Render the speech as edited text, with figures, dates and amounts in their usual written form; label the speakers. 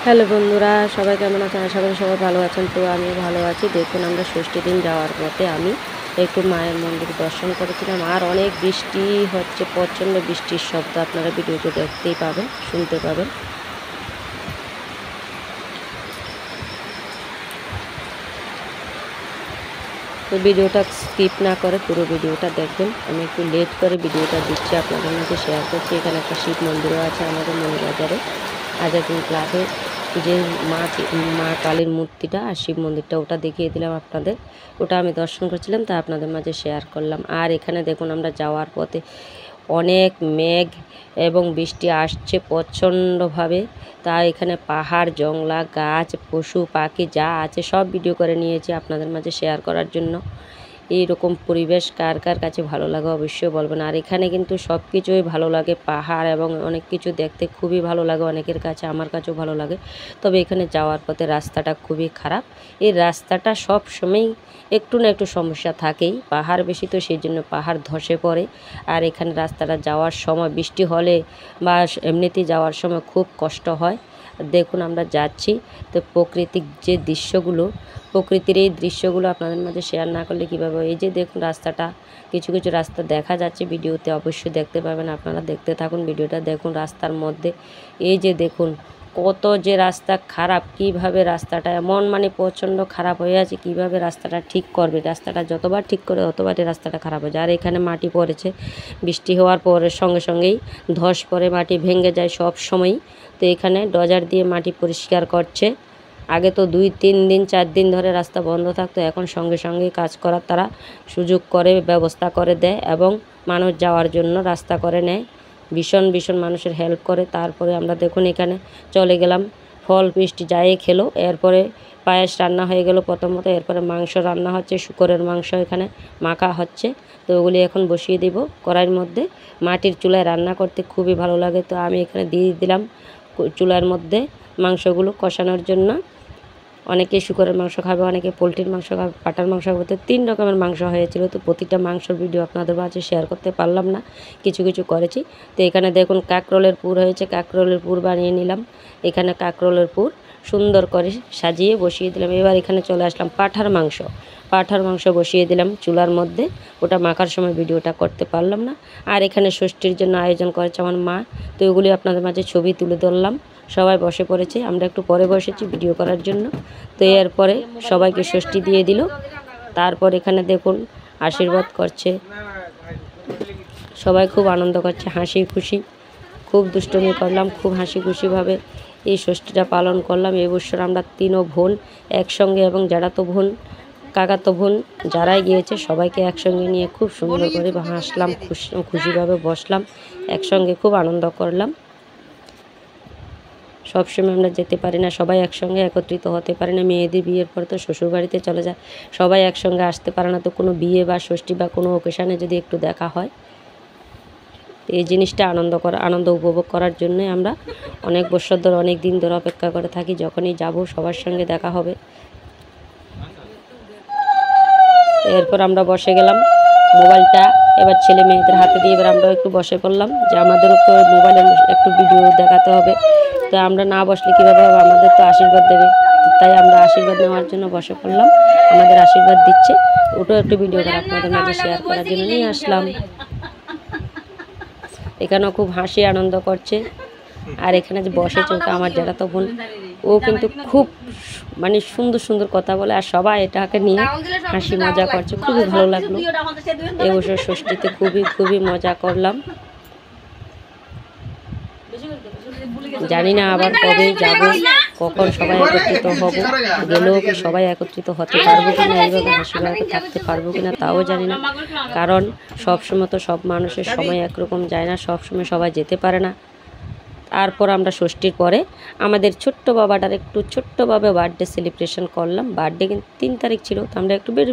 Speaker 1: Hello বন্ধুরা, সবাই কেমন আছেন? আশা করি সবাই ভালো আছেন। তো আমিও ভালো আছি। দেখুন, আমরা ষষ্ঠী দিন যাওয়ার পথে আমি একটু মায়ের মন্দির দর্শন করেছিলাম। আর অনেক বৃষ্টি হচ্ছে, প্রচণ্ড বৃষ্টির শব্দ আপনারা ভিডিওতে দেখতেই পাবেন, শুনতে পাবেন। তো ভিডিওটা স্কিপ না করে পুরো ভিডিওটা দেখবেন। আমি একটু লেট করে ভিডিওটা দিচ্ছি, আপনাদের মধ্যে শেয়ার করছি। এখানে একটা শিব মন্দিরও আছে আমাদের মনিবাজারে আজাদিন ক্লাবে। যে মা কালীর মূর্তিটা আর শিব মন্দিরটা, ওটা দেখিয়ে দিলাম আপনাদের। ওটা আমি দর্শন করছিলাম, তা আপনাদের মাঝে শেয়ার করলাম। আর এখানে দেখুন, আমরা যাওয়ার পথে অনেক মেঘ এবং বৃষ্টি আসছে প্রচণ্ডভাবে। তা এখানে পাহাড়, জংলা, গাছ, পশু পাখি যা আছে সব ভিডিও করে নিয়েছি আপনাদের মাঝে শেয়ার করার জন্য। এইরকম পরিবেশ কার কার কাছে ভালো লাগে অবশ্যই বলবেন। আর এখানে কিন্তু সব কিছুই ভালো লাগে, পাহাড় এবং অনেক কিছু দেখতে খুবই ভালো লাগে অনেকের কাছে, আমার কাছেও ভালো লাগে। তবে এখানে যাওয়ার পথে রাস্তাটা খুবই খারাপ। এই রাস্তাটা সব সময় একটু না একটু সমস্যা থাকেই, পাহাড় বেশি তো সেই জন্য পাহাড় ধসে পড়ে। আর এখানে রাস্তাটা যাওয়ার সময় বৃষ্টি হলে বা এমনিতেই যাওয়ার সময় খুব কষ্ট হয়। দেখুন, আমরা যাচ্ছি তো প্রকৃতিক যে দৃশ্যগুলো, প্রকৃতির এই দৃশ্যগুলো আপনাদের মাঝে শেয়ার না করলে কীভাবে। এই যে দেখুন রাস্তাটা, কিছু কিছু রাস্তা দেখা যাচ্ছে ভিডিওতে, অবশ্যই দেখতে পাবেন। আপনারা দেখতে থাকুন ভিডিওটা। দেখুন রাস্তার মধ্যে এই যে দেখুন কত যে রাস্তা খারাপ, কিভাবে রাস্তাটা এমন প্রচণ্ড খারাপ হয়ে আছে, কিভাবে রাস্তাটা ঠিক করবে। রাস্তাটা যতবার ঠিক করে ততবারই রাস্তাটা খারাপ হয়ে যায়। আর এখানে মাটি পড়েছে, বৃষ্টি হওয়ার পরে সঙ্গে সঙ্গেই ধস পড়ে, মাটি ভেঙে যায় সব সময়ই। তো এখানে ডজার দিয়ে মাটি পরিষ্কার করছে। আগে তো 2-3 দিন 4 দিন ধরে রাস্তা বন্ধ থাকতো, এখন সঙ্গে সঙ্গে কাজ করার তারা সুযোগ করে, ব্যবস্থা করে দেয় এবং মানুষ যাওয়ার জন্য রাস্তা করে নেয়। ভীষণ ভীষণ মানুষের হেল্প করে। তারপরে আমরা দেখুন এখানে চলে গেলাম, ফল মিষ্টি যাই খেলো। এরপরে পায়েস রান্না হয়ে গেল প্রথমত, এরপরে মাংস রান্না হচ্ছে, শূকরের মাংস এখানে মাখা হচ্ছে। তো ওগুলি এখন বসিয়ে দিব কড়াইয়ের মধ্যে। মাটির চুলায় রান্না করতে খুবই ভালো লাগে, তো আমি এখানে দিয়ে দিলাম চুলার মধ্যে মাংসগুলো কষানোর জন্য। অনেকে শূকরের মাংস খাবে, অনেকে পোলট্রির মাংস খাবে, পাটার মাংস খাবে। তো 3 রকমের মাংস হয়েছিল। তো প্রতিটা মাংসর ভিডিও আপনাদের মাঝে শেয়ার করতে পারলাম না, কিছু কিছু করেছি। তো এখানে দেখুন কাঁকরোলের পুর হয়েছে, কাঁকরোলের পুর বানিয়ে নিলাম। এখানে কাঁকরোলের পুর সুন্দর করে সাজিয়ে বসিয়ে দিলাম। এবার এখানে চলে আসলাম পাঁঠার মাংস বসিয়ে দিলাম চুলার মধ্যে। ওটা মাখার সময় ভিডিওটা করতে পারলাম না। আর এখানে ষষ্ঠীর জন্য আয়োজন করেছে আমার মা, তো ওগুলি আপনাদের মাঝে ছবি তুলে ধরলাম। সবাই বসে পড়েছে, আমরা একটু পরে বসেছি ভিডিও করার জন্য। তো এরপরে সবাইকে ষষ্ঠী দিয়ে দিল। তারপর এখানে দেখুন আশীর্বাদ করছে, সবাই খুব আনন্দ করছে, হাসি খুশি, খুব দুষ্টুমি করলাম, খুব হাসি খুশিভাবে এই ষষ্ঠীটা পালন করলাম। এই বছর আমরা 3 বোন একসঙ্গে এবং জ্যাঠাতো বোন, কাকাতো বোন যারাই গিয়েছে সবাইকে একসঙ্গে নিয়ে খুব সুন্দর করে হাসলাম, খুশিভাবে বসলাম একসঙ্গে, খুব আনন্দ করলাম। সবসময় আমরা যেতে পারি না, সবাই একসঙ্গে একত্রিত হতে পারি না। মেয়েদের বিয়ের পর তো শ্বশুরবাড়িতে চলে যায়, সবাই একসঙ্গে আসতে পারে না। তো কোনো বিয়ে বা ষষ্ঠী বা কোনো অকেশানে যদি একটু দেখা হয়, এই জিনিসটা আনন্দ উপভোগ করার জন্যই আমরা অনেক বছর ধরে, অনেক দিন ধরে অপেক্ষা করে থাকি, যখনই যাব সবার সঙ্গে দেখা হবে। এরপর আমরা বসে গেলাম, মোবাইলটা এবার ছেলে মেয়েদের হাতে দিয়ে এবার আমরা একটু বসে পড়লাম, যে আমাদেরও তো মোবাইলে একটু ভিডিও দেখাতে হবে। তো আমরা না বসলে কীভাবে হবে, আমাদের তো আশীর্বাদ দেবে। তাই আমরা আশীর্বাদ নেওয়ার জন্য বসে পড়লাম, আমাদের আশীর্বাদ দিচ্ছে। ওটাও একটু ভিডিও করে আপনাদের মাঝে শেয়ার করার জন্য নিয়ে আসলাম। এখানেও খুব হাসি আনন্দ করছে। আর এখানে যে বসেছে ওটা আমার জ্যাঠাতো বোন, ও কিন্তু খুব সুন্দর সুন্দর কথা বলে, আর সবাই এটাকে নিয়ে হাসি মজা করছে, খুবই ভালো লাগলো। এবছর ষষ্ঠীতে খুবই মজা করলাম। জানি না আবার কবে যাব, কখন সবাই একত্রিত হব, গেলেও কি সবাই একত্রিত হতে পারবো কিনা, এইভাবে হাসিভাবে থাকতে পারবো কিনা তাও জানি না। কারণ সবসময় তো সব মানুষের সময় একরকম যায় না, সবসময় সবাই যেতে পারে না। তারপর আমরা ষষ্ঠীর পরে আমাদের ছোট্ট বাবাটার একটু ছোট্টভাবে বার্থডে সেলিব্রেশন করলাম। বার্থডে কিন্তু 3 তারিখ ছিল, তো আমরা একটু বেশি